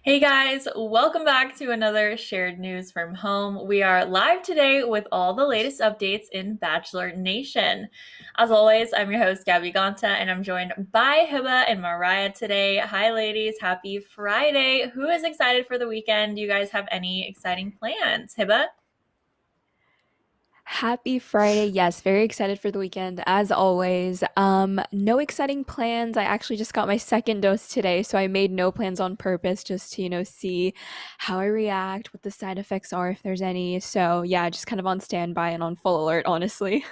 Hey guys, welcome back to another shared news from home. We are live today with all the latest updates in Bachelor Nation. As always, I'm your host, Gabby Ganta, and I'm joined by Hiba and Mariah today. Hi, ladies. Happy Friday. Who is excited for the weekend? Do you guys have any exciting plans? Hiba? Happy Friday. Yes, very excited for the weekend as always. No exciting plans. I actually just got my second dose today, so I made no plans on purpose just to, see how I react, what the side effects are if there's any. So, yeah, just kind of on standby and on full alert, honestly.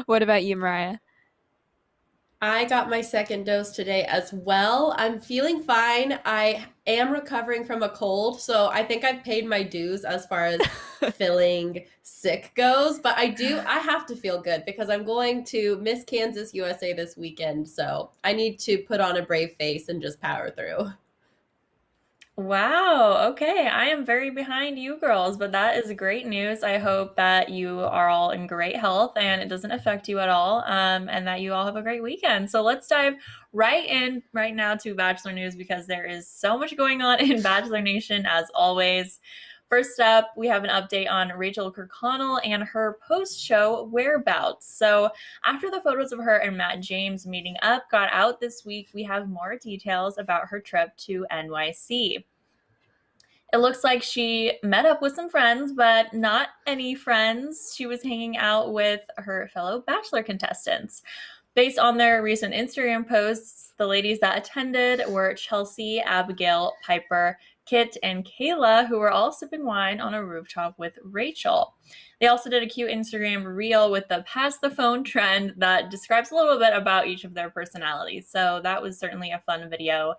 What about you, Mariah? I got my second dose today as well. I'm feeling fine. I am recovering from a cold, so I think I've paid my dues as far as feeling sick goes. But I have to feel good because I'm going to Miss Kansas USA this weekend. So I need to put on a brave face and just power through. Wow. Okay. I am very behind you girls, but that is great news. I hope that you are all in great health and it doesn't affect you at all, and that you all have a great weekend. So let's dive right in right now to Bachelor news because there is so much going on in Bachelor Nation as always. First up, we have an update on Rachael Kirkconnell and her post-show whereabouts. So after the photos of her and Matt James meeting up got out this week, we have more details about her trip to NYC. It looks like she met up with some friends, but not any friends. She was hanging out with her fellow Bachelor contestants. Based on their recent Instagram posts, the ladies that attended were Chelsea, Abigail, Piper, Kit, and Kayla, who were all sipping wine on a rooftop with Rachel. They also did a cute Instagram reel with the pass the phone trend that describes a little bit about each of their personalities. So that was certainly a fun video.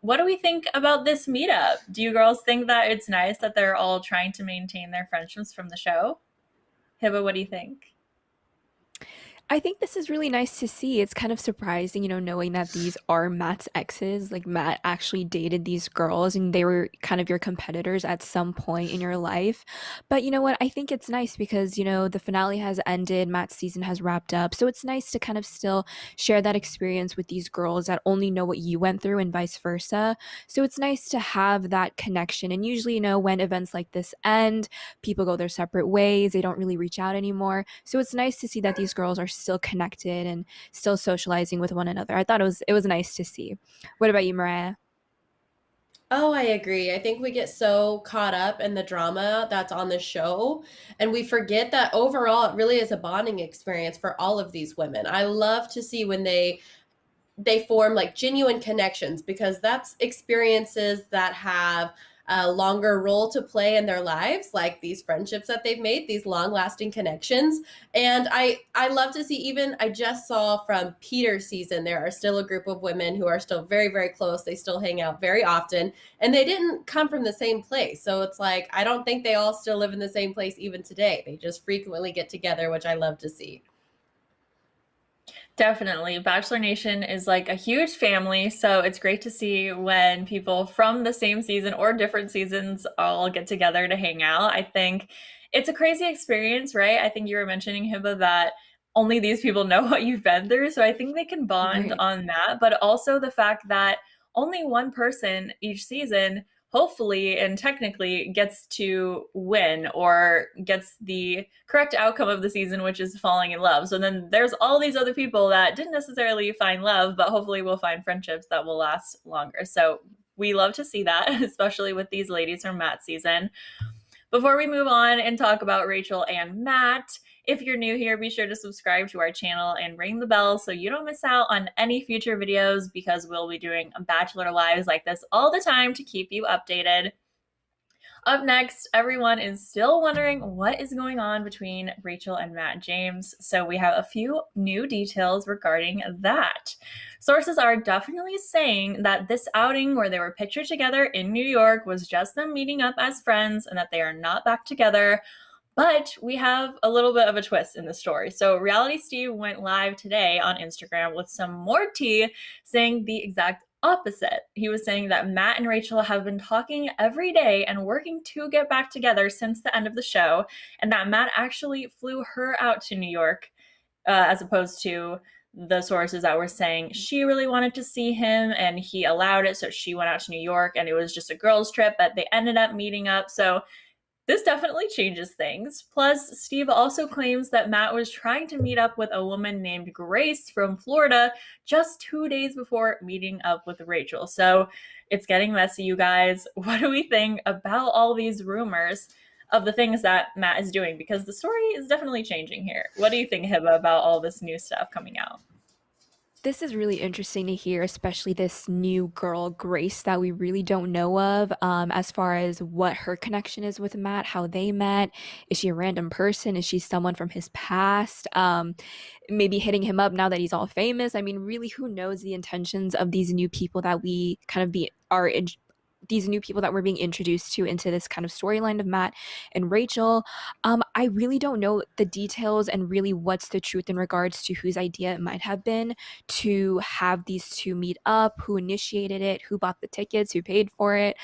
What do we think about this meetup? Do you girls think that it's nice that they're all trying to maintain their friendships from the show? Hiba, what do you think? I think this is really nice to see. It's kind of surprising, knowing that these are Matt's exes. Like, Matt actually dated these girls and they were kind of your competitors at some point in your life. But you know what? I think it's nice because, the finale has ended, Matt's season has wrapped up. So it's nice to kind of still share that experience with these girls that only know what you went through and vice versa. So it's nice to have that connection. And usually, when events like this end, people go their separate ways, they don't really reach out anymore. So it's nice to see that these girls are still connected and still socializing with one another. I thought it was nice to see. What about you, Mariah? Oh, I agree. I think we get so caught up in the drama that's on the show, and we forget that overall it really is a bonding experience for all of these women. I love to see when they form like genuine connections because that's experiences that have a longer role to play in their lives, like these friendships that they've made, these long lasting connections. And I love to see, even I just saw from Peter's season, there are still a group of women who are still very very close. They still hang out very often, and they didn't come from the same place. So it's like I don't think they all still live in the same place even today. They just frequently get together, which I love to see. Definitely. Bachelor Nation is like a huge family, so it's great to see when people from the same season or different seasons all get together to hang out. I think it's a crazy experience, right? I think you were mentioning, Hiba, that only these people know what you've been through, so I think they can bond Right. on that, but also the fact that only one person each season hopefully and technically gets to win or gets the correct outcome of the season, which is falling in love. So then there's all these other people that didn't necessarily find love, but hopefully will find friendships that will last longer. So we love to see that, especially with these ladies from Matt's season. Before we move on and talk about Rachel and Matt, if you're new here, be sure to subscribe to our channel and ring the bell so you don't miss out on any future videos because we'll be doing Bachelor Lives like this all the time to keep you updated. Up next, everyone is still wondering what is going on between Rachel and Matt James, so we have a few new details regarding that. Sources are definitely saying that this outing where they were pictured together in New York was just them meeting up as friends and that they are not back together. But we have a little bit of a twist in the story. So, Reality Steve went live today on Instagram with some more tea, saying the exact opposite. He was saying that Matt and Rachel have been talking every day and working to get back together since the end of the show, and that Matt actually flew her out to New York as opposed to the sources that were saying she really wanted to see him and he allowed it, so she went out to New York and it was just a girls' trip, but they ended up meeting up. So this definitely changes things. Plus, Steve also claims that Matt was trying to meet up with a woman named Grace from Florida just 2 days before meeting up with Rachel. So it's getting messy, you guys. What do we think about all these rumors of the things that Matt is doing? Because the story is definitely changing here. What do you think, Hiba, about all this new stuff coming out? This is really interesting to hear, especially this new girl, Grace, that we really don't know of, as far as what her connection is with Matt, how they met. Is she a random person? Is she someone from his past? Maybe hitting him up now that he's all famous. I mean, really, who knows the intentions of these new people that we kind of be are in, these new people that we're being introduced to into this kind of storyline of Matt and Rachel. I really don't know the details and really what's the truth in regards to whose idea it might have been to have these two meet up, who initiated it, who bought the tickets, who paid for it.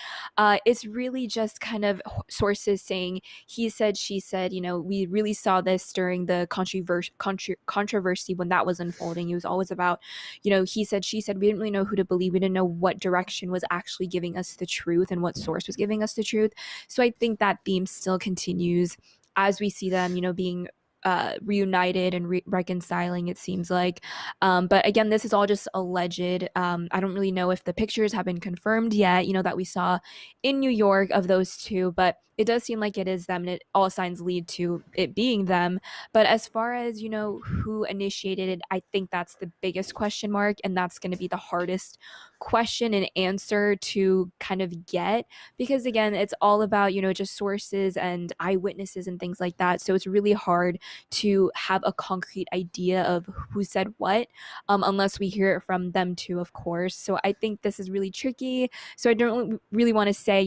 It's really just kind of sources saying he said, she said. We really saw this during the controversy when that was unfolding. It was always about, he said, she said. We didn't really know who to believe. We didn't know what direction was actually giving us the truth and what source was giving us the truth. So I think that theme still continues as we see them, being reunited and reconciling, it seems like. But again, this is all just alleged. I don't really know if the pictures have been confirmed yet, that we saw in New York of those two, but it does seem like it is them, and all signs lead to it being them. But as far as, who initiated it, I think that's the biggest question mark, and that's going to be the hardest question and answer to kind of get, because again, it's all about, just sources and eyewitnesses and things like that. So it's really hard to have a concrete idea of who said what, unless we hear it from them too, of course. So I think this is really tricky. So I don't really want to say,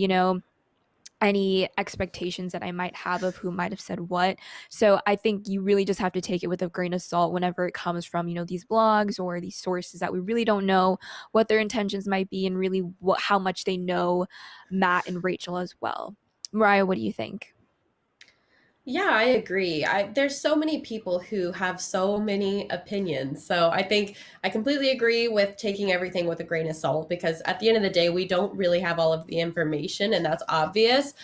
any expectations that I might have of who might have said what. So I think you really just have to take it with a grain of salt whenever it comes from, these blogs or these sources that we really don't know what their intentions might be, and really how much they know Matt and Rachel as well. Mariah, what do you think? Yeah, I agree. There's so many people who have so many opinions. So I think I completely agree with taking everything with a grain of salt, because at the end of the day, we don't really have all of the information, and that's obvious.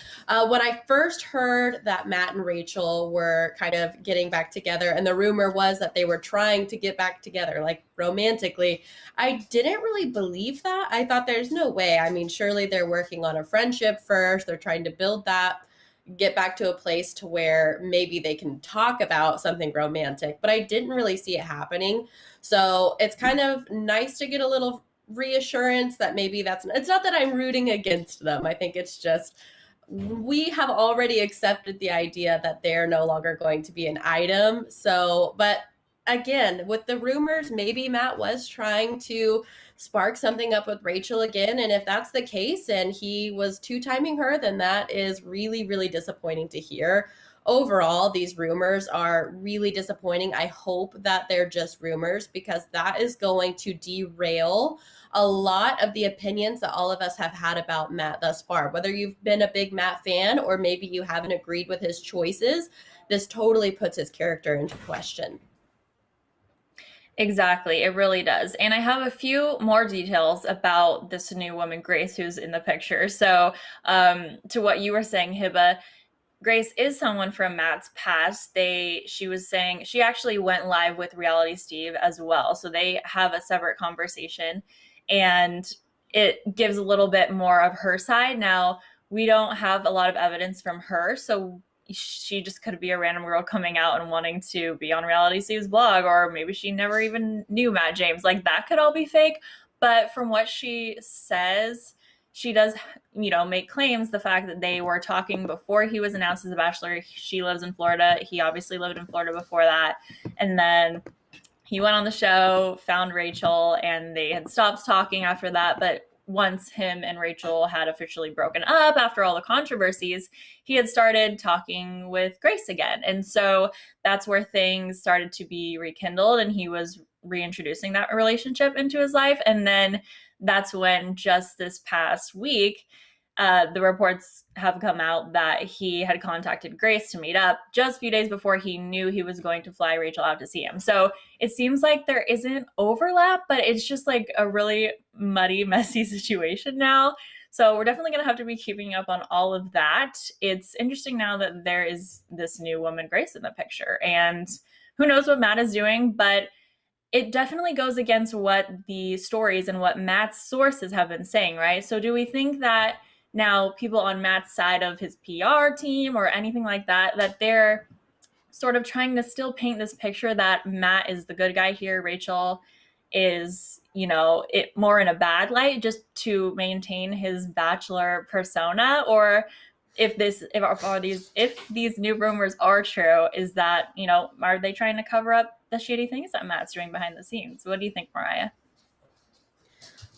When I first heard that Matt and Rachel were kind of getting back together, and the rumor was that they were trying to get back together, like romantically, I didn't really believe that. I thought there's no way. I mean, surely they're working on a friendship first. They're trying to build that, get back to a place to where maybe they can talk about something romantic, but I didn't really see it happening. So it's kind of nice to get a little reassurance that maybe it's not that I'm rooting against them. I think it's just we have already accepted the idea that they're no longer going to be an item. So, but again, with the rumors, maybe Matt was trying to spark something up with Rachel again. And if that's the case and he was two-timing her, then that is really, really disappointing to hear. Overall, these rumors are really disappointing. I hope that they're just rumors, because that is going to derail a lot of the opinions that all of us have had about Matt thus far. Whether you've been a big Matt fan or maybe you haven't agreed with his choices, this totally puts his character into question. Exactly, it really does. And I have a few more details about this new woman, Grace, who's in the picture. So, to what you were saying, Hiba, Grace is someone from Matt's past. She was saying she actually went live with Reality Steve as well. So they have a separate conversation, and it gives a little bit more of her side. Now, we don't have a lot of evidence from her, so she just could be a random girl coming out and wanting to be on Reality Steve's blog, or maybe she never even knew Matt James. Like, that could all be fake. But from what she says, she does, make claims the fact that they were talking before he was announced as a Bachelor. She lives in Florida. He obviously lived in Florida before that. And then he went on the show, found Rachel, and they had stopped talking after that. But once him and Rachel had officially broken up after all the controversies, he had started talking with Grace again. And so that's where things started to be rekindled, and he was reintroducing that relationship into his life. And then that's when, just this past week, the reports have come out that he had contacted Grace to meet up just a few days before he knew he was going to fly Rachael out to see him. So it seems like there isn't overlap, but it's just like a really muddy, messy situation now. So we're definitely going to have to be keeping up on all of that. It's interesting now that there is this new woman, Grace, in the picture. And who knows what Matt is doing, but it definitely goes against what the stories and what Matt's sources have been saying, right? So do we think that now people on Matt's side of his PR team or anything like that, that they're sort of trying to still paint this picture that Matt is the good guy here, Rachael is, you know, it more in a bad light just to maintain his Bachelor persona? Or if these new rumors are true, is that, you know, are they trying to cover up the shady things that Matt's doing behind the scenes? What do you think, Mariah?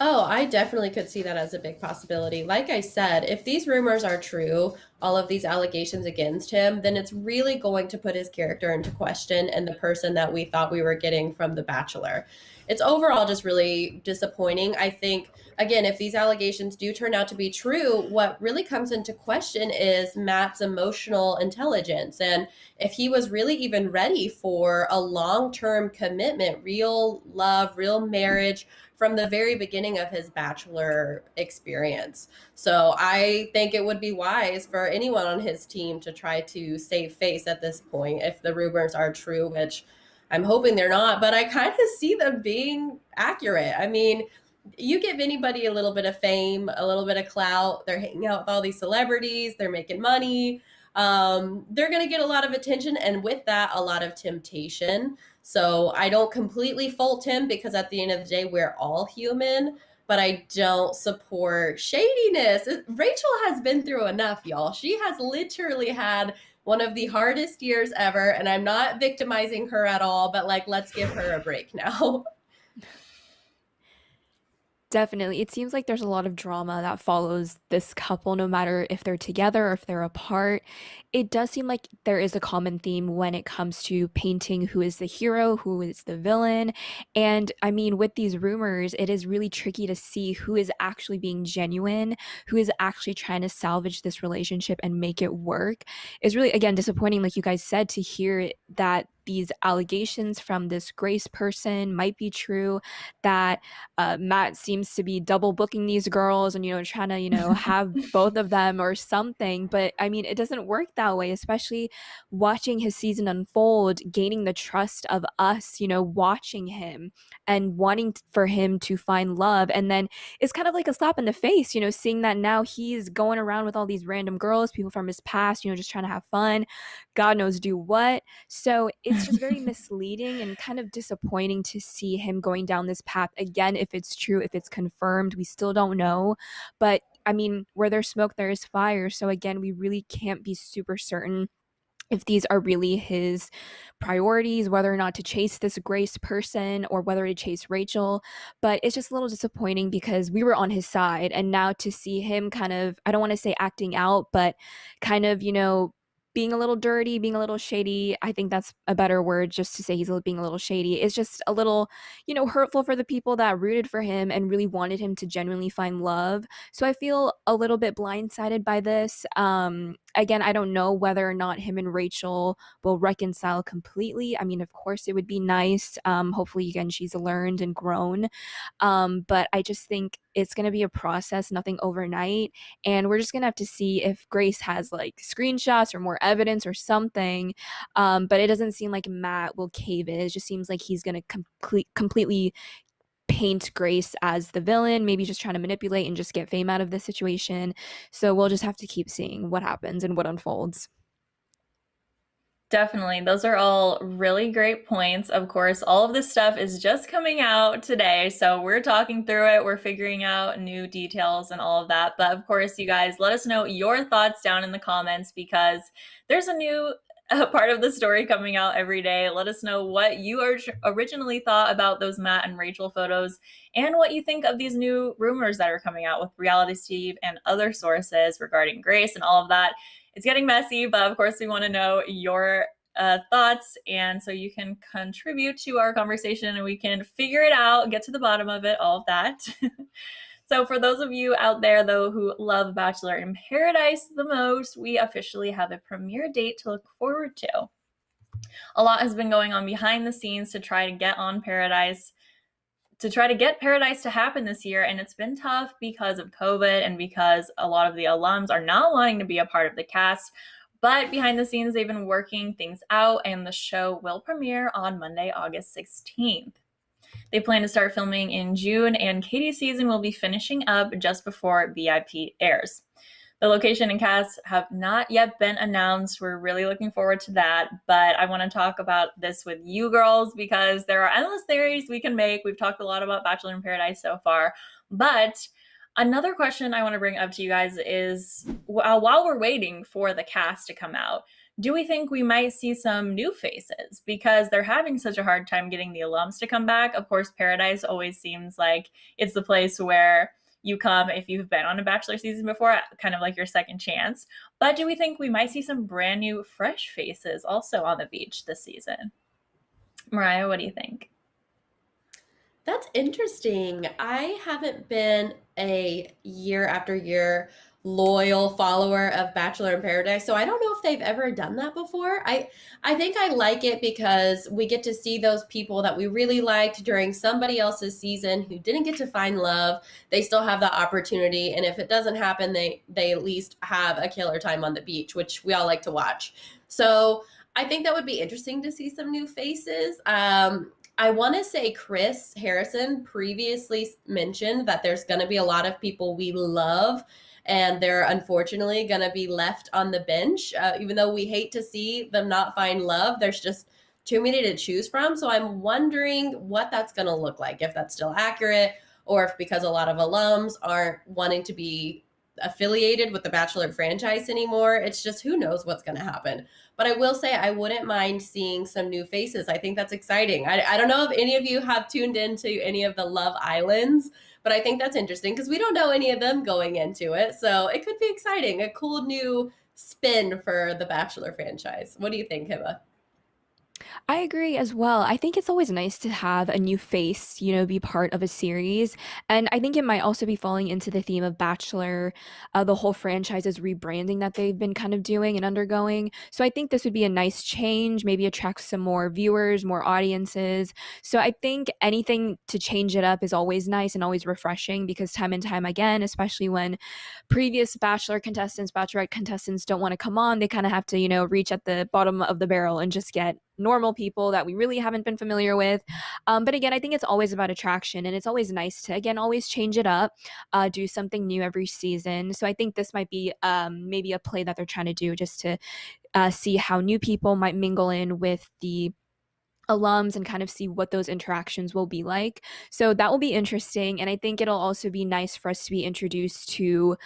Oh, I definitely could see that as a big possibility. Like I said, if these rumors are true, all of these allegations against him, then it's really going to put his character into question and the person that we thought we were getting from The Bachelor. It's overall just really disappointing. I think, again, if these allegations do turn out to be true, what really comes into question is Matt's emotional intelligence and if he was really even ready for a long term commitment, real love, real marriage from the very beginning of his Bachelor experience. So I think it would be wise for anyone on his team to try to save face at this point if the rumors are true, which I'm hoping they're not, but I kind of see them being accurate. I mean, you give anybody a little bit of fame, a little bit of clout, they're hanging out with all these celebrities, they're making money. They're going to get a lot of attention, and with that, a lot of temptation. So I don't completely fault him because at the end of the day, we're all human, but I don't support shadiness. Rachel has been through enough, y'all. She has literally had one of the hardest years ever, and I'm not victimizing her at all, but like, let's give her a break now. Definitely. It seems like there's a lot of drama that follows this couple, no matter if they're together or if they're apart. It does seem like there is a common theme when it comes to painting who is the hero, who is the villain. And I mean, with these rumors, it is really tricky to see who is actually being genuine, who is actually trying to salvage this relationship and make it work. It's really, again, disappointing, like you guys said, to hear that these allegations from this Grace person might be true, that Matt seems to be double booking these girls and, trying to, have both of them or something. But I mean, it doesn't work that way, especially watching his season unfold, gaining the trust of us, watching him and wanting for him to find love. And then it's kind of like a slap in the face, seeing that now he's going around with all these random girls, people from his past, just trying to have fun, God knows do what. So it's just very misleading and kind of disappointing to see him going down this path again. If it's true, if it's confirmed, we still don't know. But I mean, where there's smoke, there is fire. So again, we really can't be super certain if these are really his priorities, whether or not to chase this Grace person or whether to chase Rachael. But it's just a little disappointing because we were on his side. And now to see him kind of, I don't want to say acting out, but kind of, being a little dirty, being a little shady. I think that's a better word, just to say he's being a little shady. It's just a little, hurtful for the people that rooted for him and really wanted him to genuinely find love. So I feel a little bit blindsided by this. Again, I don't know whether or not him and Rachael will reconcile completely. I mean, of course, it would be nice. Hopefully, again, she's learned and grown. But I just think it's going to be a process, nothing overnight. And we're just going to have to see if Grace has like screenshots or more evidence or something. But it doesn't seem like Matt will cave in. It just seems like he's going to completely paint Grace as the villain, maybe just trying to manipulate and just get fame out of this situation. So we'll just have to keep seeing what happens and what unfolds. Definitely. Those are all really great points. Of course, all of this stuff is just coming out today. So we're talking through it. We're figuring out new details and all of that. But of course, you guys, let us know your thoughts down in the comments because there's a new part of the story coming out every day. Let us know what you originally thought about those Matt and Rachael photos and what you think of these new rumors that are coming out with Reality Steve and other sources regarding Grace and all of that. It's getting messy, but of course we want to know your thoughts, and so you can contribute to our conversation and we can figure it out, get to the bottom of it, all of that. So for those of you out there, though, who love Bachelor in Paradise the most, we officially have a premiere date to look forward to. A lot has been going on behind the scenes to try to get Paradise to happen this year, and it's been tough because of COVID and because a lot of the alums are not wanting to be a part of the cast. But behind the scenes, they've been working things out, and the show will premiere on Monday, August 16th. They plan to start filming in June, and Katie's season will be finishing up just before VIP airs. The location and cast have not yet been announced. We're really looking forward to that, but I want to talk about this with you girls because there are endless theories we can make. We've talked a lot about Bachelor in Paradise so far, but another question I want to bring up to you guys is while we're waiting for the cast to come out, do we think we might see some new faces because they're having such a hard time getting the alums to come back? Of course, Paradise always seems like it's the place where you come if you've been on a Bachelor season before, kind of like your second chance. But do we think we might see some brand new, fresh faces also on the beach this season? Mariah, what do you think? That's interesting. I haven't been a year after year loyal follower of Bachelor in Paradise, so I don't know if they've ever done that before. I think I like it because we get to see those people that we really liked during somebody else's season who didn't get to find love. They still have the opportunity, and if it doesn't happen, they at least have a killer time on the beach, which we all like to watch. So I think that would be interesting to see some new faces. I want to say Chris Harrison previously mentioned that there's going to be a lot of people we love, and they're unfortunately going to be left on the bench. Even though we hate to see them not find love, there's just too many to choose from. So I'm wondering what that's going to look like, if that's still accurate, or if because a lot of alums aren't wanting to be affiliated with the Bachelor franchise anymore. It's just who knows what's going to happen. But I will say I wouldn't mind seeing some new faces. I think that's exciting. I don't know if any of you have tuned into any of the Love Islands, but I think that's interesting because we don't know any of them going into it. So it could be exciting, a cool new spin for the Bachelor franchise. What do you think, Hiba? I agree as well. I think it's always nice to have a new face, be part of a series. And I think it might also be falling into the theme of Bachelor, the whole franchise's rebranding that they've been kind of doing and undergoing. So I think this would be a nice change, maybe attract some more viewers, more audiences. So I think anything to change it up is always nice and always refreshing because time and time again, especially when previous Bachelor contestants, Bachelorette contestants don't want to come on, they kind of have to, reach at the bottom of the barrel and just get normal people that we really haven't been familiar with. But again, I think it's always about attraction and it's always nice to, again, always change it up, do something new every season. So I think this might be maybe a play that they're trying to do just to see how new people might mingle in with the alums and kind of see what those interactions will be like. So that will be interesting. And I think it'll also be nice for us to be introduced to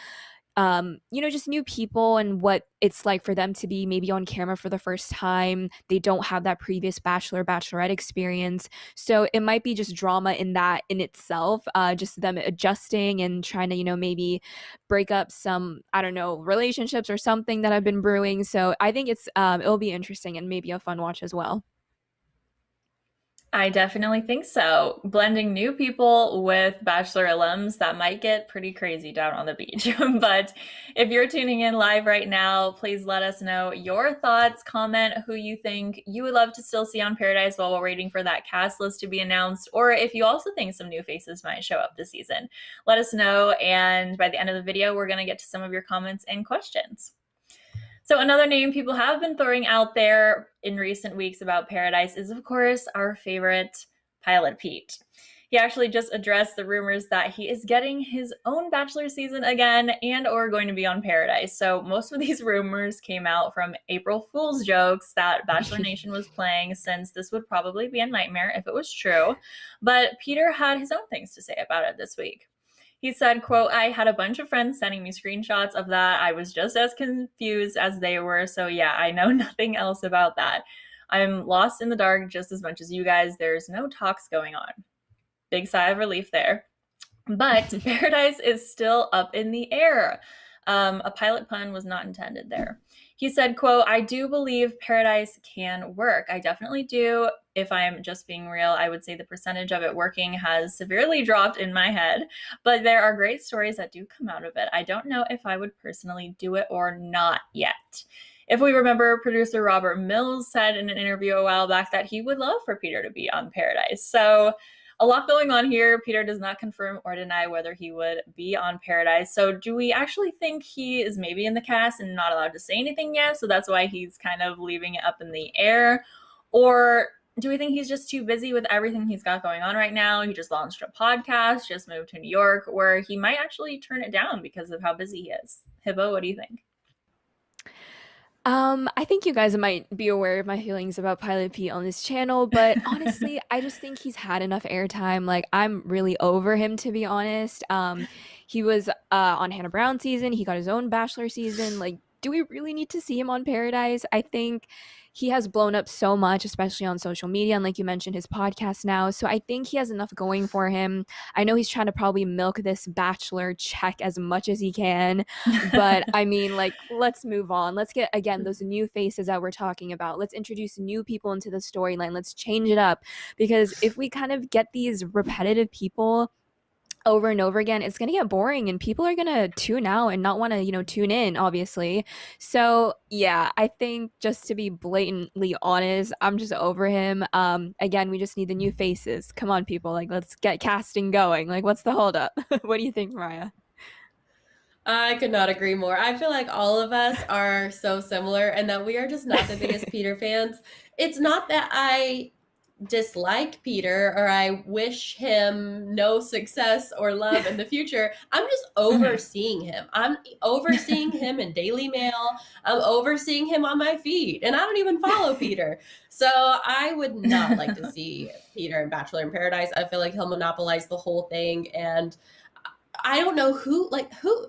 just new people and what it's like for them to be maybe on camera for the first time. They don't have that previous Bachelor, Bachelorette experience. So it might be just drama in that in itself, just them adjusting and trying to, maybe break up some, I don't know, relationships or something that have been brewing. So I think it'll be interesting and maybe a fun watch as well. I definitely think so. Blending new people with Bachelor alums, that might get pretty crazy down on the beach. But if you're tuning in live right now, please let us know your thoughts, comment who you think you would love to still see on Paradise while we're waiting for that cast list to be announced, or if you also think some new faces might show up this season. Let us know, and by the end of the video, we're going to get to some of your comments and questions. So another name people have been throwing out there in recent weeks about Paradise is, of course, our favorite pilot Pete. He actually just addressed the rumors that he is getting his own Bachelor season again and or going to be on Paradise. So most of these rumors came out from April Fool's jokes that Bachelor Nation was playing, since this would probably be a nightmare if it was true. But Peter had his own things to say about it this week. He said, quote, "I had a bunch of friends sending me screenshots of that. I was just as confused as they were. So yeah, I know nothing else about that. I'm lost in the dark just as much as you guys. There's no talks going on." Big sigh of relief there. But Paradise is still up in the air. A pilot pun was not intended there. He said, quote, "I do believe Paradise can work. I definitely do. if I'm just being real, I would say the percentage of it working has severely dropped in my head, but there are great stories that do come out of it. I don't know if I would personally do it or not yet. If we remember, producer Robert Mills said in an interview a while back that he would love for Peter to be on Paradise. So a lot going on here. Peter does not confirm or deny whether he would be on Paradise. So do we actually think he is maybe in the cast and not allowed to say anything yet? So that's why he's kind of leaving it up in the air? Or do we think he's just too busy with everything he's got going on right now? He just launched a podcast, just moved to New York, where he might actually turn it down because of how busy he is. Hibbo, what do you think? I think you guys might be aware of my feelings about Pilot Pete on this channel, but honestly, I just think he's had enough airtime. Like, I'm really over him, to be honest. He was on Hannah Brown season. He got his own Bachelor season. Like, do we really need to see him on Paradise? I think he has blown up so much, especially on social media, and like you mentioned, his podcast now. So I think he has enough going for him. I know he's trying to probably milk this Bachelor check as much as he can, but I mean, like, let's move on. Let's get, again, those new faces that we're talking about. Let's introduce new people into the storyline. Let's change it up. Because if we kind of get these repetitive people over and over again, it's going to get boring and people are going to tune out and not want to, tune in, obviously. So, yeah, I think just to be blatantly honest, I'm just over him. Again, we just need the new faces. Come on, people. Like, let's get casting going. Like, what's the holdup? What do you think, Mariah? I could not agree more. I feel like all of us are so similar and that we are just not the biggest Peter fans. It's not that I dislike Peter or I wish him no success or love in the future. I'm just overseeing him. I'm overseeing him in Daily Mail. I'm overseeing him on my feed. And I don't even follow Peter. So I would not like to see Peter in Bachelor in Paradise. I feel like he'll monopolize the whole thing. And I don't know who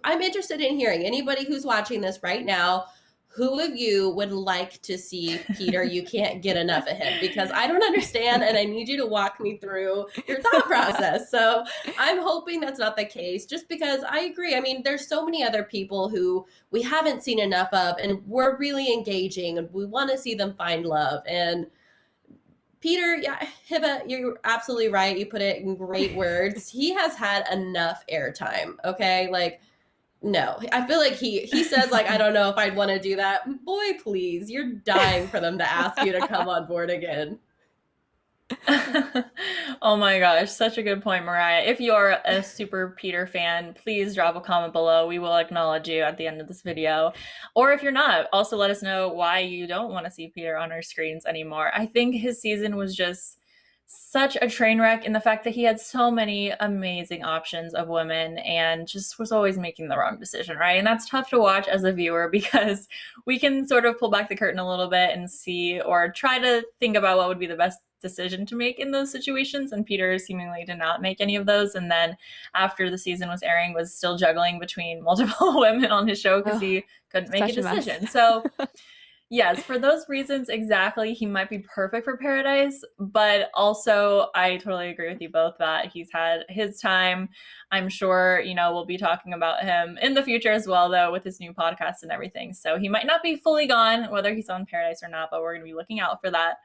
I'm interested in hearing anybody who's watching this right now. Who of you would like to see Peter? You can't get enough of him, because I don't understand and I need you to walk me through your thought process. So I'm hoping that's not the case, just because I agree. I mean, there's so many other people who we haven't seen enough of and we're really engaging and we want to see them find love. And Peter, yeah, Hiba, you're absolutely right. You put it in great words. He has had enough airtime. Okay, like, no, I feel like he says, like, I don't know if I'd want to do that. Boy, please, you're dying for them to ask you to come on board again. Oh my gosh, such a good point, Mariah. If you're a super Peter fan, please drop a comment below. We will acknowledge you at the end of this video. Or if you're not, also let us know why you don't want to see Peter on our screens anymore. I think his season was just such a train wreck in the fact that he had so many amazing options of women and just was always making the wrong decision, right? And that's tough to watch as a viewer because we can sort of pull back the curtain a little bit and see or try to think about what would be the best decision to make in those situations, and Peter seemingly did not make any of those, and then after the season was airing was still juggling between multiple women on his show because he couldn't make a decision. So yes, for those reasons exactly, he might be perfect for Paradise, but also I totally agree with you both that he's had his time. I'm sure, we'll be talking about him in the future as well, though, with his new podcast and everything. So he might not be fully gone, whether he's on Paradise or not, but we're going to be looking out for that.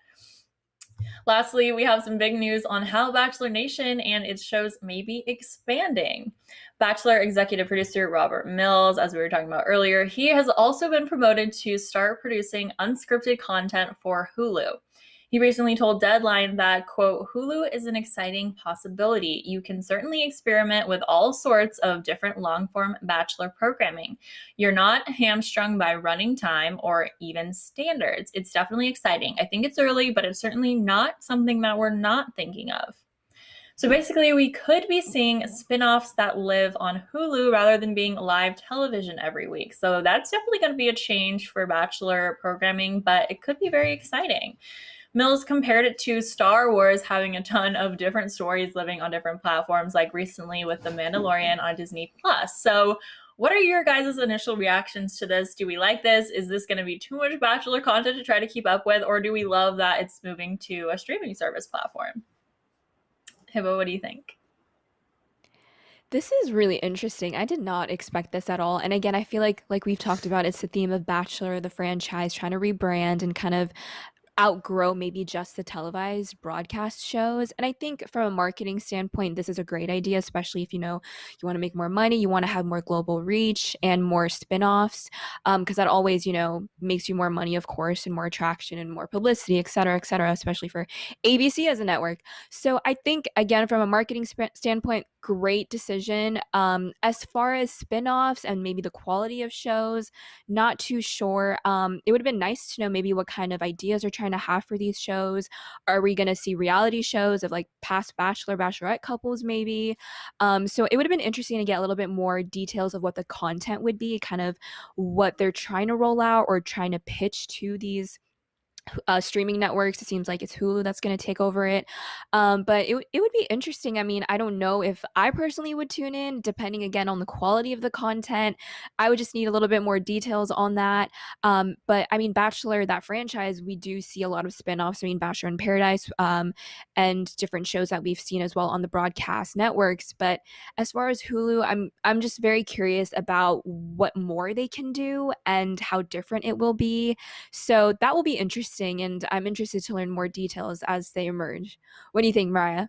Lastly, we have some big news on how Bachelor Nation and its shows may be expanding. Bachelor executive producer Robert Mills, as we were talking about earlier, he has also been promoted to start producing unscripted content for Hulu. He recently told Deadline that, quote, Hulu is an exciting possibility. You can certainly experiment with all sorts of different long-form Bachelor programming. You're not hamstrung by running time or even standards. It's definitely exciting. I think it's early, but it's certainly not something that we're not thinking of. So basically, we could be seeing spin-offs that live on Hulu rather than being live television every week. So that's definitely going to be a change for Bachelor programming, but it could be very exciting. Mills compared it to Star Wars having a ton of different stories living on different platforms, like recently with The Mandalorian on Disney+. So what are your guys' initial reactions to this? Do we like this? Is this going to be too much Bachelor content to try to keep up with? Or do we love that it's moving to a streaming service platform? Hibbo, what do you think? This is really interesting. I did not expect this at all. And again, I feel like we've talked about, it's the theme of Bachelor, the franchise, trying to rebrand and kind of outgrow maybe just the televised broadcast shows. And I think from a marketing standpoint, this is a great idea, especially if you want to make more money, you want to have more global reach and more spin-offs, because that always makes you more money, of course, and more attraction and more publicity, et cetera, especially for ABC as a network. So I think, again, from a marketing standpoint, great decision. As far as spin-offs and maybe the quality of shows, not too sure. It would have been nice to know maybe what kind of ideas are trying to have for these shows. Are we going to see reality shows of like past Bachelor, Bachelorette couples, maybe? So it would have been interesting to get a little bit more details of what the content would be, kind of what they're trying to roll out or trying to pitch to these streaming networks. It seems like it's Hulu that's going to take over it. But it would be interesting. I mean, I don't know if I personally would tune in, depending again on the quality of the content. I would just need a little bit more details on that. But I mean, Bachelor, that franchise, we do see a lot of spinoffs. I mean, Bachelor in Paradise, and different shows that we've seen as well on the broadcast networks. But as far as Hulu, I'm just very curious about what more they can do and how different it will be. So that will be interesting, and I'm interested to learn more details as they emerge. What do you think, Mariah?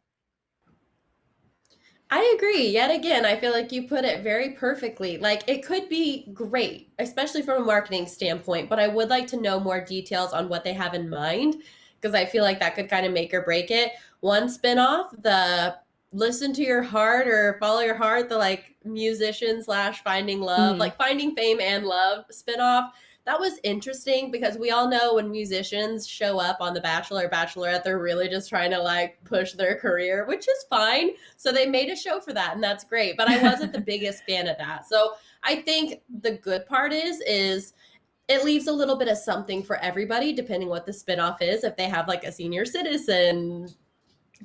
I agree. Yet again, I feel like you put it very perfectly. Like, it could be great, especially from a marketing standpoint, but I would like to know more details on what they have in mind, because I feel like that could kind of make or break it. One spinoff, the listen to your heart or follow your heart, the like musician slash finding love, Mhm. like finding fame and love spinoff. That was interesting because we all know when musicians show up on The Bachelor or Bachelorette, they're really just trying to like push their career, which is fine. So they made a show for that, and that's great. But I wasn't the biggest fan of that. So I think the good part is it leaves a little bit of something for everybody, depending what the spinoff is. If they have like a senior citizen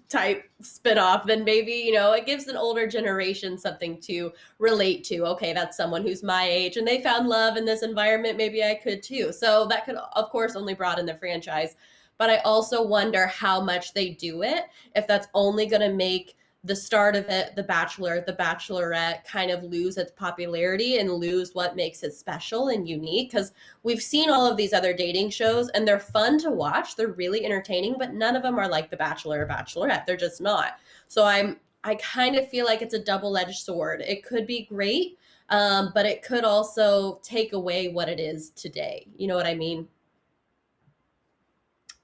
type spinoff, then maybe, it gives an older generation something to relate to. Okay, that's someone who's my age and they found love in this environment. Maybe I could too. So that could, of course, only broaden the franchise. But I also wonder how much they do it, if that's only going to make the start of it, The Bachelor, The Bachelorette, kind of lose its popularity and lose what makes it special and unique. Because we've seen all of these other dating shows and they're fun to watch. They're really entertaining, but none of them are like The Bachelor or Bachelorette. They're just not. So I kind of feel like it's a double-edged sword. It could be great, but it could also take away what it is today. You know what I mean?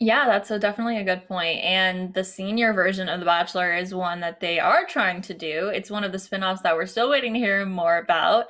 Yeah, that's definitely a good point. And the senior version of The Bachelor is one that they are trying to do. It's one of the spin-offs that we're still waiting to hear more about.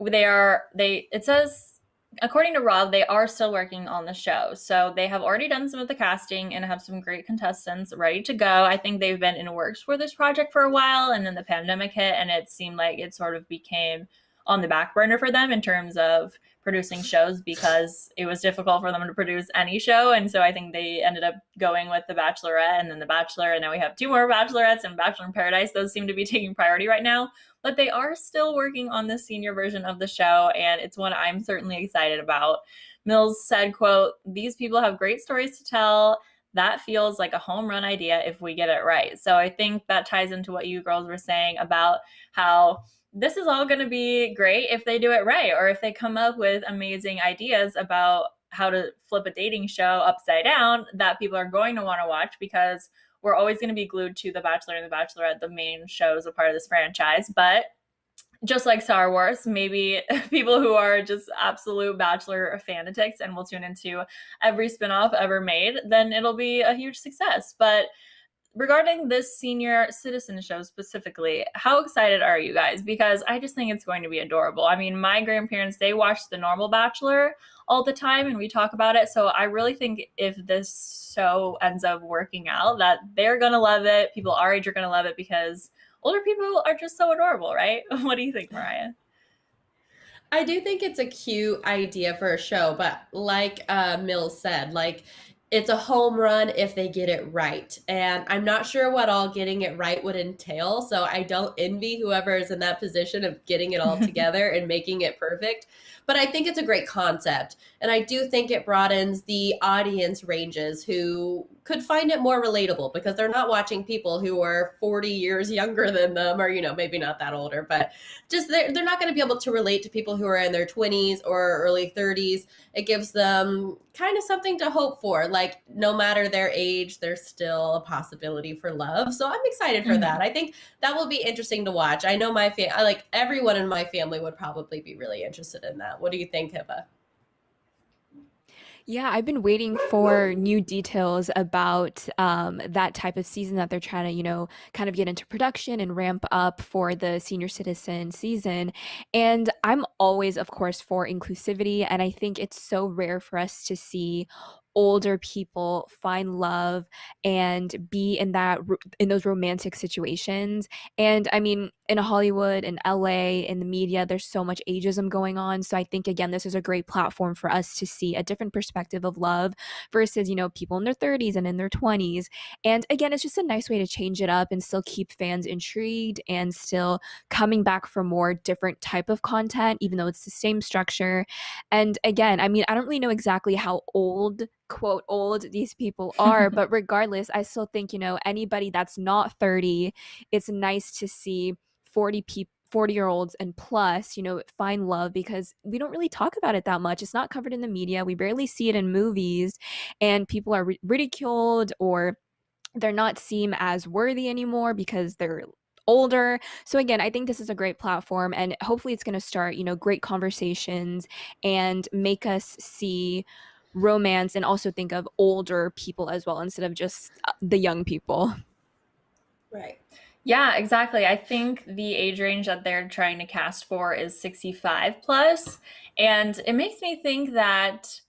It says, according to Rob, they are still working on the show. So they have already done some of the casting and have some great contestants ready to go. I think they've been in works for this project for a while, and then the pandemic hit and it seemed like it sort of became on the back burner for them in terms of producing shows, because it was difficult for them to produce any show. And so I think they ended up going with The Bachelorette and then The Bachelor. And now we have two more Bachelorettes and Bachelor in Paradise. Those seem to be taking priority right now. But they are still working on the senior version of the show, and it's one I'm certainly excited about. Mills said, quote, "These people have great stories to tell. That feels like a home run idea if we get it right." So I think that ties into what you girls were saying about how this is all going to be great if they do it right, or if they come up with amazing ideas about how to flip a dating show upside down that people are going to want to watch, because we're always going to be glued to The Bachelor and The Bachelorette, the main shows a part of this franchise. But just like Star Wars, maybe people who are just absolute Bachelor fanatics and will tune into every spinoff ever made, then it'll be a huge success. But regarding this senior citizen show specifically, how excited are you guys? Because I just think it's going to be adorable. I mean, my grandparents, they watch the normal Bachelor all the time and we talk about it. So I really think if this show ends up working out, that they're going to love it. People our age are going to love it because older people are just so adorable, right? What do you think, Mariah? I do think it's a cute idea for a show, but like Mills said, like it's a home run if they get it right. And I'm not sure what all getting it right would entail. So I don't envy whoever is in that position of getting it all together and making it perfect. But I think it's a great concept. And I do think it broadens the audience ranges who could find it more relatable because they're not watching people who are 40 years younger than them, or, maybe not that older, but just they're not going to be able to relate to people who are in their 20s or early 30s. It gives them kind of something to hope for. Like, no matter their age, there's still a possibility for love. So I'm excited for that. I think that will be interesting to watch. I know I like everyone in my family would probably be really interested in that. What do you think, Hiba? Yeah, I've been waiting for new details about that type of season that they're trying to, kind of get into production and ramp up for the senior citizen season. And I'm always, of course, for inclusivity. And I think it's so rare for us to see older people find love and be in those romantic situations. And I mean, in Hollywood, in LA, in the media, there's so much ageism going on. So I think, again, this is a great platform for us to see a different perspective of love versus, people in their 30s and in their 20s. And again, it's just a nice way to change it up and still keep fans intrigued and still coming back for more different type of content, even though it's the same structure. And again, I mean, I don't really know exactly how old, quote, old these people are, but regardless, I still think, anybody that's not 30, it's nice to see 40-year-olds and plus, find love because we don't really talk about it that much. It's not covered in the media. We barely see it in movies, and people are ridiculed or they're not seen as worthy anymore because they're older. So again, I think this is a great platform and hopefully it's going to start, great conversations and make us see romance and also think of older people as well instead of just the young people. Right. Yeah, exactly. I think the age range that they're trying to cast for is 65 plus. And it makes me think that,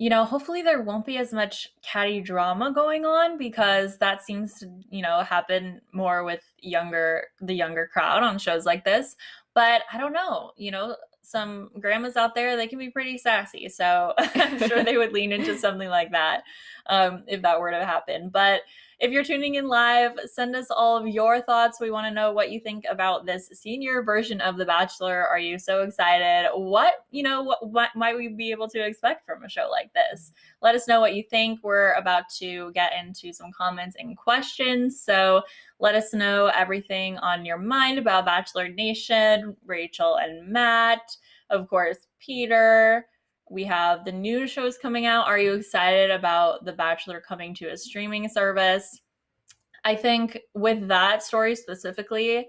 hopefully there won't be as much catty drama going on because that seems to, happen more with the younger crowd on shows like this. But I don't know, some grandmas out there, they can be pretty sassy. So I'm sure they would lean into something like that if that were to happen. But if you're tuning in live, send us all of your thoughts. We want to know what you think about this senior version of The Bachelor. Are you so excited? What might we be able to expect from a show like this? Let us know what you think. We're about to get into some comments and questions. So let us know everything on your mind about Bachelor Nation, Rachel and Matt, of course, Peter. We have the new shows coming out. Are you excited about The Bachelor coming to a streaming service? I think with that story specifically,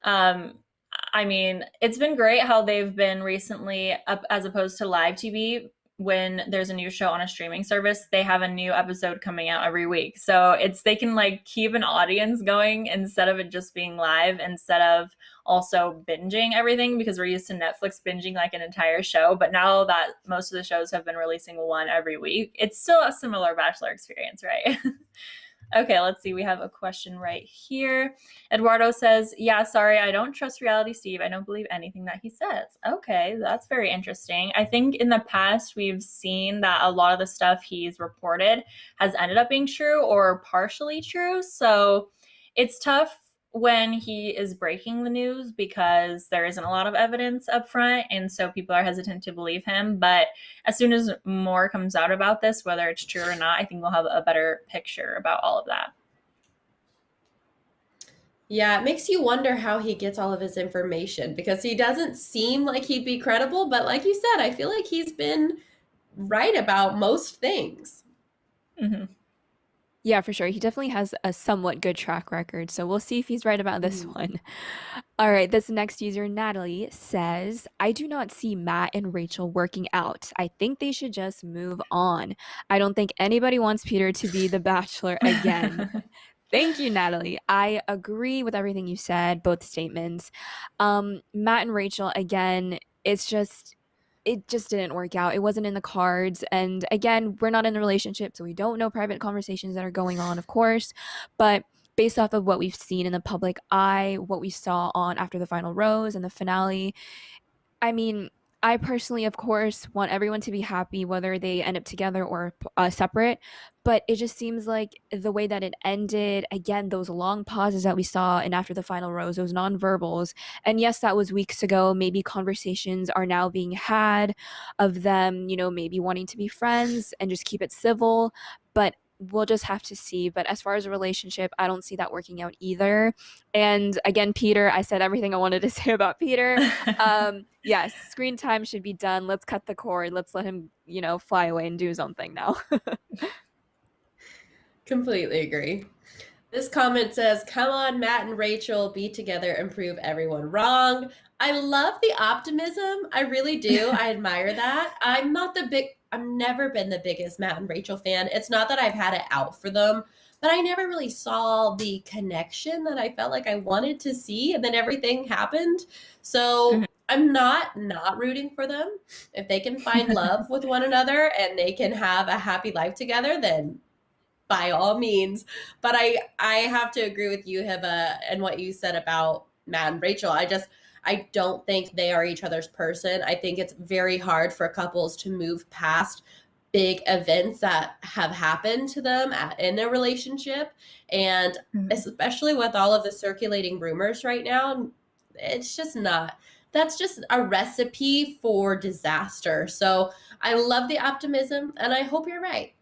I mean, it's been great how they've been recently, up as opposed to live TV. When there's a new show on a streaming service, they have a new episode coming out every week. So they can like keep an audience going instead of it just being live, instead of also binging everything because we're used to Netflix binging like an entire show. But now that most of the shows have been releasing one every week, it's still a similar Bachelor experience, right? Okay, let's see. We have a question right here. Eduardo says, yeah, sorry, I don't trust Reality Steve. I don't believe anything that he says. Okay, that's very interesting. I think in the past, we've seen that a lot of the stuff he's reported has ended up being true or partially true. So it's tough when he is breaking the news because there isn't a lot of evidence up front. And so people are hesitant to believe him. But as soon as more comes out about this, whether it's true or not, I think we'll have a better picture about all of that. Yeah, it makes you wonder how he gets all of his information because he doesn't seem like he'd be credible. But like you said, I feel like he's been right about most things. Mm-hmm. Yeah, for sure. He definitely has a somewhat good track record. So we'll see if he's right about this one. All right, this next user, Natalie, says, I do not see Matt and Rachel working out. I think they should just move on. I don't think anybody wants Peter to be the Bachelor again. Thank you, Natalie. I agree with everything you said, both statements. Matt and Rachel, again, it just didn't work out. It wasn't in the cards. And again, we're not in a relationship, so we don't know private conversations that are going on, of course. But based off of what we've seen in the public eye, what we saw on After the Final Rose and the finale, I mean, I personally, of course, want everyone to be happy, whether they end up together or separate. But it just seems like the way that it ended, again, those long pauses that we saw and after the final rose, those nonverbals. And yes, that was weeks ago. Maybe conversations are now being had of them, maybe wanting to be friends and just keep it civil. But we'll just have to see. But as far as a relationship, I don't see that working out either. And again, Peter, I said everything I wanted to say about Peter. Yes, screen time should be done. Let's cut the cord. Let's let him, fly away and do something now. Completely agree. This comment says, come on, Matt and Rachel, be together and prove everyone wrong. I love the optimism. I really do. I admire that. I've never been the biggest Matt and Rachel fan. It's not that I've had it out for them, but I never really saw the connection that I felt like I wanted to see. And then everything happened. So I'm not rooting for them. If they can find love with one another and they can have a happy life together, then by all means. But I have to agree with you, Hiba, and what you said about Matt and Rachel. I don't think they are each other's person. I think it's very hard for couples to move past big events that have happened to them in a relationship. And especially with all of the circulating rumors right now, it's just not. That's just a recipe for disaster. So I love the optimism, and I hope you're right.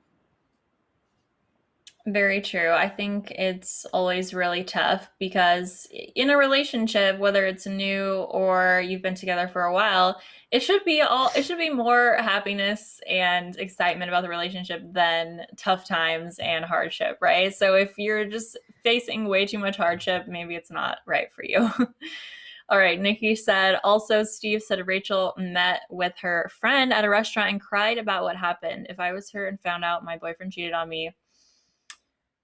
Very true. I think it's always really tough because in a relationship, whether it's new or you've been together for a while, it should be more happiness and excitement about the relationship than tough times and hardship, right? So if you're just facing way too much hardship, maybe it's not right for you. All right, Nikki said, also, Steve said Rachel met with her friend at a restaurant and cried about what happened. If I was her and found out my boyfriend cheated on me,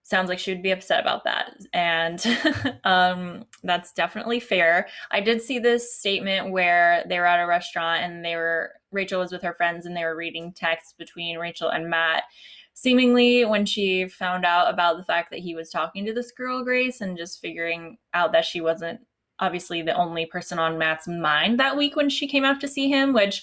sounds like she would be upset about that. And that's definitely fair. I did see this statement where they were at a restaurant and Rachel was with her friends and they were reading texts between Rachel and Matt. Seemingly, when she found out about the fact that he was talking to this girl, Grace, and just figuring out that she wasn't obviously the only person on Matt's mind that week when she came out to see him, which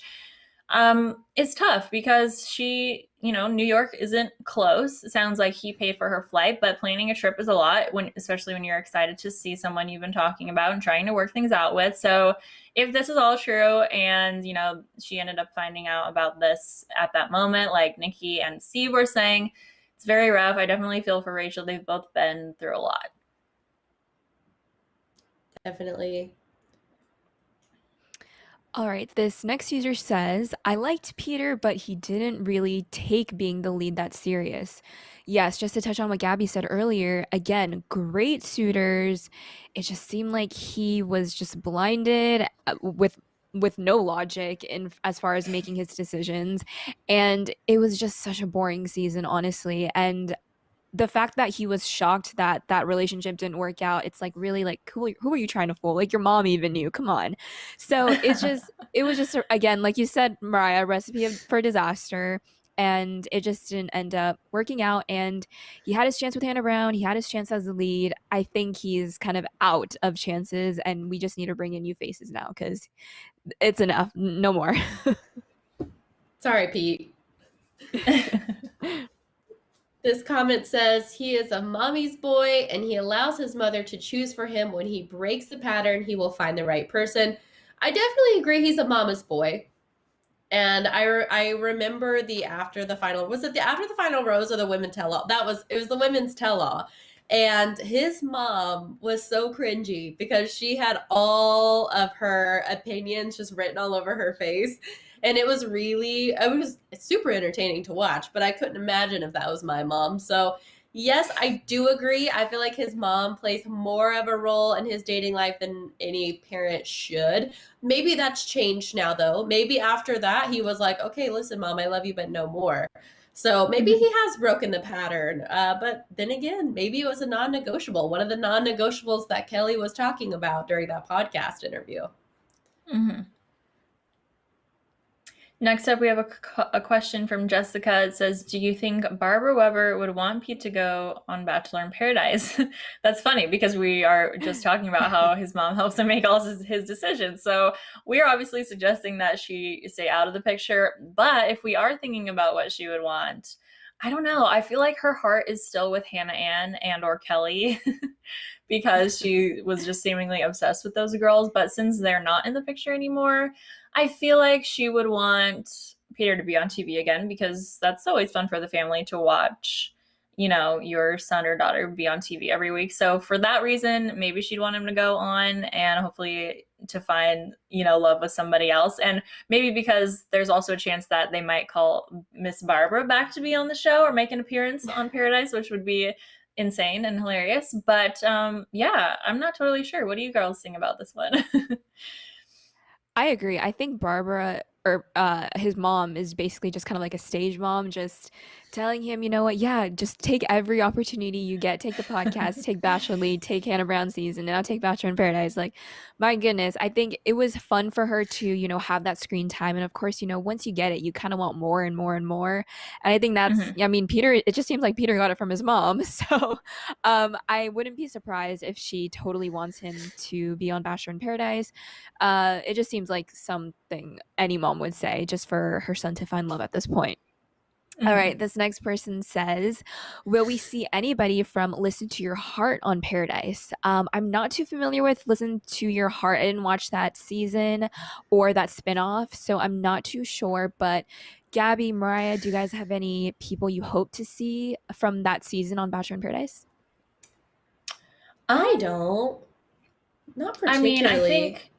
it's tough because New York isn't close. It sounds like he paid for her flight, but planning a trip is a lot especially when you're excited to see someone you've been talking about and trying to work things out with. So if this is all true and, she ended up finding out about this at that moment, like Nikki and Steve were saying, it's very rough. I definitely feel for Rachel. They've both been through a lot. Definitely. All right, this next user says, I liked Peter, but he didn't really take being the lead that serious. Yes, just to touch on what Gabby said earlier, again, great suitors. It just seemed like he was just blinded with no logic in as far as making his decisions. And it was just such a boring season, honestly. And the fact that he was shocked that that relationship didn't work out, it's like, really, like, who are you trying to fool? Like, your mom even knew, come on. So it was just, again, like you said, Mariah, a recipe for disaster. And it just didn't end up working out. And he had his chance with Hannah Brown. He had his chance as the lead. I think he's kind of out of chances, and we just need to bring in new faces now because it's enough. No more. Sorry, Pete. This comment says, he is a mommy's boy and he allows his mother to choose for him. When he breaks the pattern, he will find the right person. I definitely agree he's a mama's boy. And I remember after the final rose or the women tell all? It was the women's tell all. And his mom was so cringy because she had all of her opinions just written all over her face. And it was super entertaining to watch, but I couldn't imagine if that was my mom. So yes, I do agree. I feel like his mom plays more of a role in his dating life than any parent should. Maybe that's changed now, though. Maybe after that, he was like, okay, listen, Mom, I love you, but no more. So maybe he has broken the pattern. But then again, maybe it was a non-negotiable, one of the non-negotiables that Kelly was talking about during that podcast interview. Mm-hmm. Next up, we have a question from Jessica. It says, do you think Barbara Weber would want Pete to go on Bachelor in Paradise? That's funny because we are just talking about how his mom helps him make all his decisions. So we are obviously suggesting that she stay out of the picture. But if we are thinking about what she would want, I don't know. I feel like her heart is still with Hannah Ann and or Kelly because she was just seemingly obsessed with those girls. But since they're not in the picture anymore, I feel like she would want Peter to be on TV again because that's always fun for the family to watch, your son or daughter be on TV every week. So for that reason, maybe she'd want him to go on and hopefully to find, love with somebody else. And maybe because there's also a chance that they might call Miss Barbara back to be on the show or make an appearance on Paradise, which would be insane and hilarious. But yeah, I'm not totally sure. What do you girls think about this one? I agree. I think Barbara or his mom is basically just kind of like a stage mom, just telling him, you know what, yeah, just take every opportunity you get. Take the podcast, take Bachelor League, take Hannah Brown season, and now take Bachelor in Paradise. Like, my goodness, I think it was fun for her to, have that screen time. And of course, once you get it, you kind of want more and more and more. And I think that's, Mhm. I mean, Peter, it just seems like Peter got it from his mom. So I wouldn't be surprised if she totally wants him to be on Bachelor in Paradise. It just seems like something any mom would say just for her son to find love at this point. All right, Mhm. this next person says, will we see anybody from Listen to Your Heart on Paradise? I'm not too familiar with Listen to Your Heart. I didn't watch that season or that spinoff, so I'm not too sure. But Gabby, Mariah, do you guys have any people you hope to see from that season on Bachelor in Paradise? I Um, don't. Not I mean, I particularly. think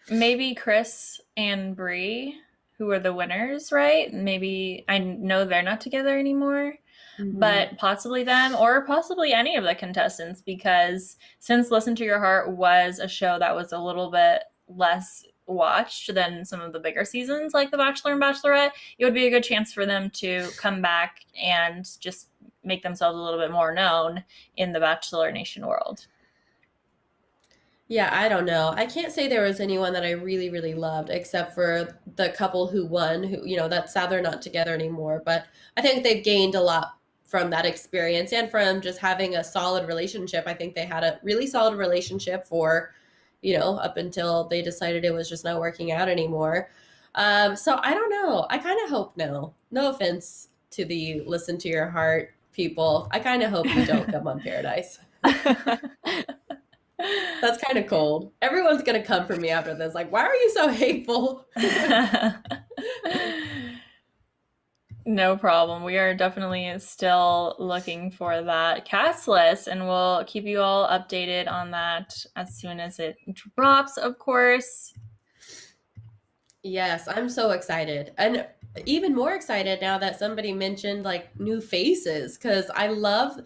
maybe Chris and Bree, who are the winners, right? Maybe I know they're not together anymore, Hmm. but possibly them or possibly any of the contestants because since Listen to Your Heart was a show that was a little bit less watched than some of the bigger seasons like The Bachelor and Bachelorette, it would be a good chance for them to come back and just make themselves a little bit more known in the Bachelor Nation world. Yeah, I don't know. I can't say there was anyone that I really, really loved except for the couple who won, who, that's sad they're not together anymore. But I think they've gained a lot from that experience and from just having a solid relationship. I think they had a really solid relationship for, up until they decided it was just not working out anymore. So I don't know. I kind of hope no. No offense to the Listen to Your Heart people. I kind of hope you don't come on Paradise. That's kind of cold. Everyone's going to come for me after this. Like, why are you so hateful? No problem. We are definitely still looking for that cast list, and we'll keep you all updated on that as soon as it drops, of course. Yes, I'm so excited. And even more excited now that somebody mentioned like new faces because I love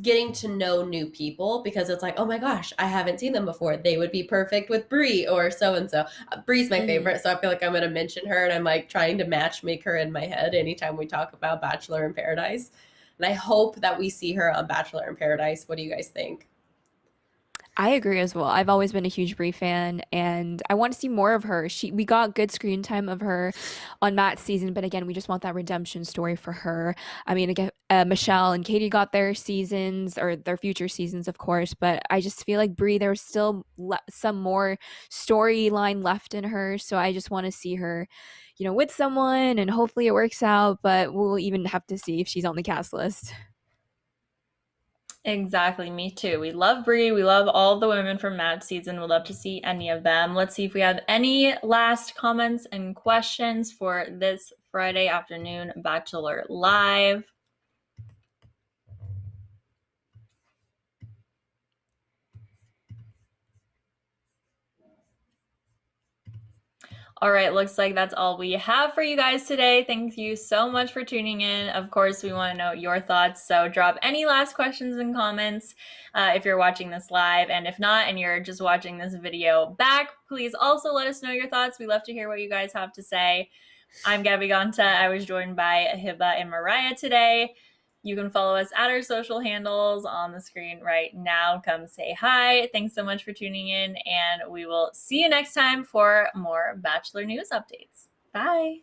getting to know new people because it's like, oh my gosh, I haven't seen them before. They would be perfect with Brie or so and so. Brie's my Mhm. favorite, so I feel like I'm going to mention her, and I'm like trying to match make her in my head anytime we talk about Bachelor in Paradise. And I hope that we see her on Bachelor in Paradise. What do you guys think? I agree as well. I've always been a huge Brie fan, and I want to see more of her. We got good screen time of her on Matt's season, but again, we just want that redemption story for her. I mean, again, Michelle and Katie got their seasons or their future seasons, of course, but I just feel like Brie, there's still some more storyline left in her. So I just want to see her, with someone, and hopefully it works out. But we'll even have to see if she's on the cast list. Exactly, me too. We love Brie. We love all the women from Mad Season. We'd love to see any of them. Let's see if we have any last comments and questions for this Friday afternoon Bachelor Live. All right, looks like that's all we have for you guys today. Thank you so much for tuning in. Of course, we want to know your thoughts, so drop any last questions and comments if you're watching this live. And if not, and you're just watching this video back, please also let us know your thoughts. We love to hear what you guys have to say. I'm Gabby Ganta. I was joined by Hiba and Mariah today. You can follow us at our social handles on the screen right now. Come say hi. Thanks so much for tuning in, and we will see you next time for more Bachelor news updates. Bye.